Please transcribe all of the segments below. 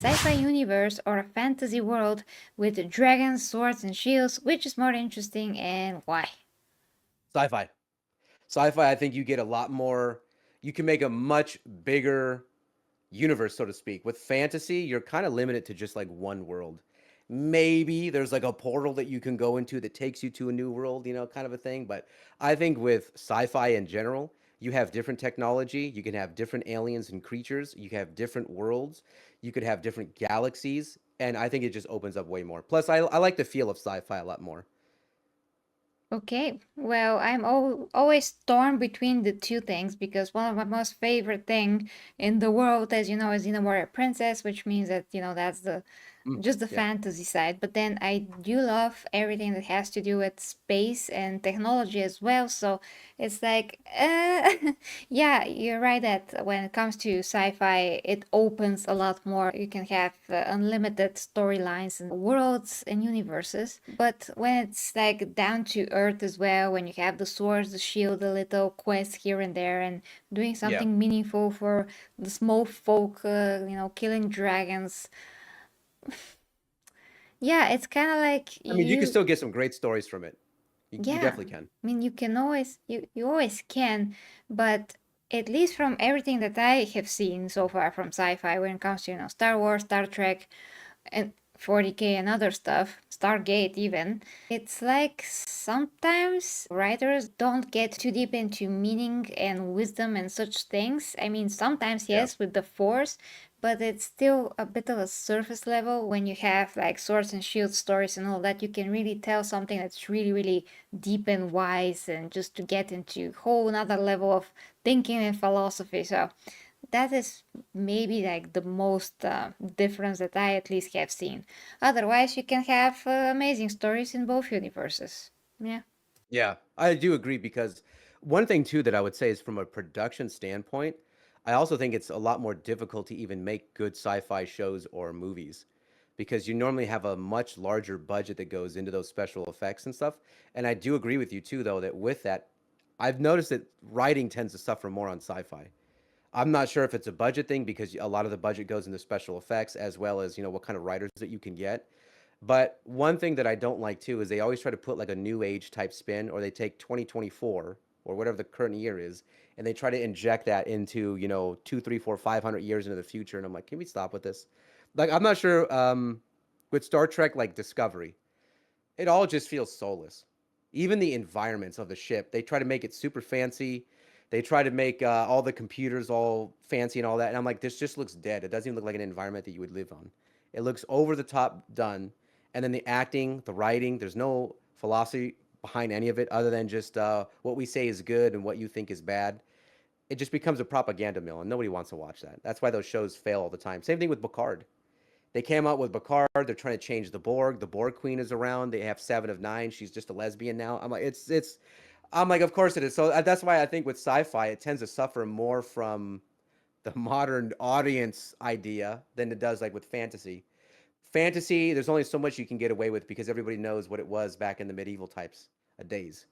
sci-fi universe or a fantasy world with dragons, swords, and shields? Which is more interesting and why? Sci-fi. Sci-fi, I think you get a lot more. You can make a much bigger universe, so to speak. With fantasy, you're kind of limited to just like one world. Maybe there's like a portal that you can go into that takes you to a new world, kind of a thing. But I think with sci-fi in general, you have different technology. You can have different aliens and creatures. You can have different worlds. You could have different galaxies. And I think it just opens up way more. Plus, I like the feel of sci-fi a lot more. Okay, well, I'm always torn between the two things because one of my most favorite thing in the world, as you know, is Warrior Princess, which means that, that's the Mm, just the yeah. fantasy side. But then I do love everything that has to do with space and technology as well. So it's like, yeah, you're right that when it comes to sci-fi, it opens a lot more. You can have unlimited storylines and worlds and universes. But when it's like down to earth as well, when you have the swords, the shield, the little quests here and there, and doing Yeah. something meaningful for the small folk, killing dragons. Yeah, it's kind of like I mean, you can you, still get some great stories from it. You yeah. definitely can. I mean, you can always, you always can, but at least from everything that I have seen so far from sci-fi, when it comes to, Star Wars, Star Trek, and 40K and other stuff, Stargate even, it's like sometimes writers don't get too deep into meaning and wisdom and such things. I mean, sometimes Yeah. yes, with the Force, but it's still a bit of a surface level when you have like swords and shield stories and all that. You can really tell something that's really, really deep and wise, and just to get into whole another level of thinking and philosophy. So that is maybe like the most difference that I at least have seen. Otherwise, you can have amazing stories in both universes. Yeah. Yeah, I do agree because one thing too that I would say is from a production standpoint, I also think it's a lot more difficult to even make good sci-fi shows or movies because you normally have a much larger budget that goes into those special effects and stuff. And I do agree with you too, though, that with that, I've noticed that writing tends to suffer more on sci-fi. I'm not sure if it's a budget thing because a lot of the budget goes into special effects as well as, what kind of writers that you can get. But one thing that I don't like too is they always try to put like a new age type spin, or they take 2024 or whatever the current year is, and they try to inject that into, 2, 3, 4, 500 years into the future. And I'm like, can we stop with this? Like, I'm not sure, with Star Trek, like Discovery, it all just feels soulless. Even the environments of the ship, they try to make it super fancy. They try to make all the computers all fancy and all that. And I'm like, this just looks dead. It doesn't even look like an environment that you would live on. It looks over the top done. And then the acting, the writing, there's no philosophy behind any of it other than just what we say is good and what you think is bad. It just becomes a propaganda mill, and nobody wants to watch that. That's why those shows fail all the time. Same thing with Picard. They came out with Picard. They're trying to change the Borg. The Borg Queen is around. They have Seven of Nine. She's just a lesbian now. I'm like, it's. I'm like, of course it is. So that's why I think with sci-fi, it tends to suffer more from the modern audience idea than it does like with fantasy. Fantasy, there's only so much you can get away with because everybody knows what it was back in the medieval types of days.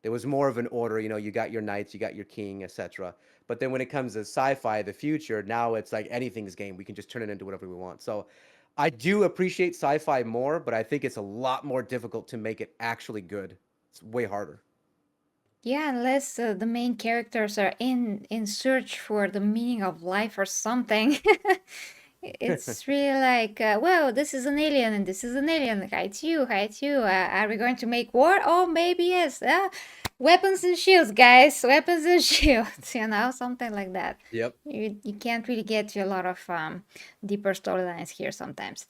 There was more of an order, you got your knights, you got your king, etc. But then when it comes to sci-fi, the future, now it's like anything's game. We can just turn it into whatever we want. So I do appreciate sci-fi more, but I think it's a lot more difficult to make it actually good. It's way harder. Yeah, unless the main characters are in search for the meaning of life or something. It's really like, well, this is an alien and this is an alien. Hi, it's you. Hi, it's you. Are we going to make war? Oh, maybe yes. Weapons and shields, guys. Weapons and shields. Something like that. Yep. You can't really get to a lot of deeper storylines here sometimes.